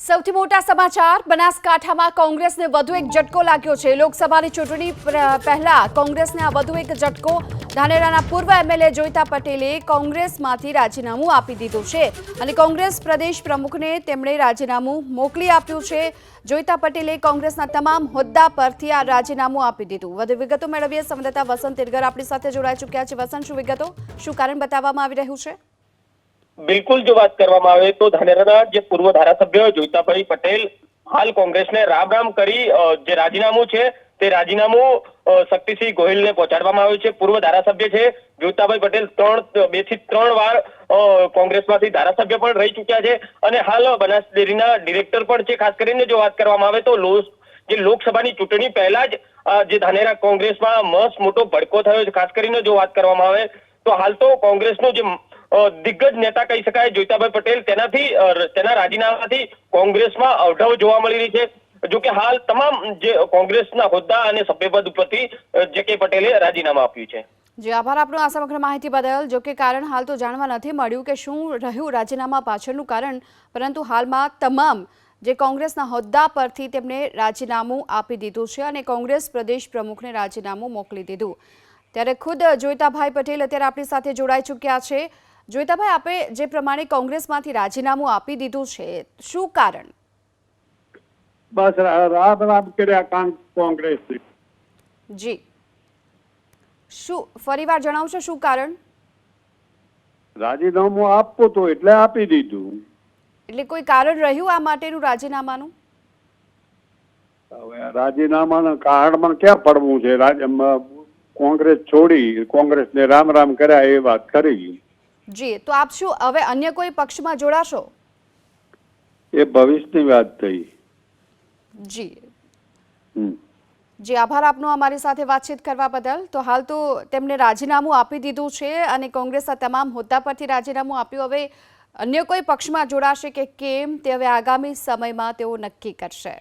સૌથી મોટા સમાચાર બનાસકાંઠામાં કોંગ્રેસને વધુ એક ઝટકો લાગ્યો છે। લોકસભાની ચૂંટણી પહેલા કોંગ્રેસને આ વધુ એક ઝટકો। ધાનેરાના પૂર્વ એમએલએ જોઈતા પટેલે કોંગ્રેસમાંથી રાજીનામું આપી દીધું છે અને કોંગ્રેસ પ્રદેશ પ્રમુખને તેમણે રાજીનામું મોકલી આપ્યું છે। જોઈતા પટેલે કોંગ્રેસના તમામ હોદ્દા પરથી આ રાજીનામું આપી દીધું। વધુ વિગતો મેળવીએ સંવાદદાતા વસંત તિરગર આપણી સાથે જોડાઈ ચૂક્યા છે। વસંત, શું વિગતો, શું કારણ બતાવવામાં આવી રહ્યું છે? બિલકુલ જો વાત કરવામાં આવે તો ધાનેરાના જે પૂર્વ ધારાસભ્ય જોઈતાભાઈ પટેલ હાલ કોંગ્રેસને રામ રામ કરી જે રાજીનામું છે તે રાજીનામું શક્તિસિંહ ગોહિલને પહોંચાડવામાં આવ્યું છે। પૂર્વ ધારાસભ્ય છે જોઈતાભાઈ પટેલ 2 થી 3 વાર કોંગ્રેસમાંથી ધારાસભ્ય પણ રહી ચૂક્યા છે અને હાલ બનાસ ડેરીના ડિરેક્ટર પણ છે। ખાસ કરીને જો વાત કરવામાં આવે તો જે લોકસભાની ચૂંટણી પહેલા જ જે ધાનેરા કોંગ્રેસમાં મસ્ત મોટો ભડકો થયો છે। ખાસ કરીને જો વાત કરવામાં આવે તો હાલ તો કોંગ્રેસનો જે દિગ્ગજ નેતા કહી શકાય જોઈતાભાઈ પટેલ તેના રાજીનામાથી કોંગ્રેસમાં અવઢવ જોવા મળી રહી છે। જો કે હાલ તમામ જે કોંગ્રેસના હોદ્દા અને સભ્યપદ ઉપરથી જે પટેલે રાજીનામું આપ્યું છે। જી આભાર આપનો આ સમગ્ર માહિતી બદલ। જો કે કારણ હાલ તો જાણવા નથી મળ્યું કે શું રહ્યું રાજીનામા પાછળનું કારણ, પરંતુ હાલમાં તમામ જે કોંગ્રેસના હોદ્દા પરથી તેમણે રાજીનામું આપી દીધું છે અને કોંગ્રેસ પ્રદેશ પ્રમુખને રાજીનામું મોકલી દીધું। ત્યારે ખુદ જોઈતાભાઈ પટેલ અત્યારે આપણી સાથે જોડાઈ ચૂક્યા છે। જોઈતાભાઈ, આપે જે પ્રમાણે કોંગ્રેસમાંથી રાજીનામું આપી દીધું છે, શું કારણ? બસ રામ રામ કર્યા કોંગ્રેસ। જી, શું ફરીવાર જણાવશો શું કારણ? રાજીનામું આપવું તો એટલે આપી દીધું। એટલે કોઈ કારણ રહ્યું આ માટેનું રાજીનામાનું? હવે રાજીનામાના કારણમાં ક્યાં પડવું છે? કોંગ્રેસ છોડી કોંગ્રેસને રામ રામ કર્યા એ વાત કરી। જી, તો આપ શું હવે અન્ય કોઈ પક્ષમાં જોડાશો? એ ભવિષ્યની વાત થઈ। જી જી આભાર આપનો અમારી સાથે વાતચીત કરવા બદલ। તો હાલ તો તેમણે રાજીનામું આપી દીધું છે અને કોંગ્રેસના તમામ હોદ્દા પરથી રાજીનામું આપ્યું। હવે અન્ય કોઈ પક્ષમાં જોડાશે કે કેમ તે હવે આગામી સમયમાં તેઓ નક્કી કરશે।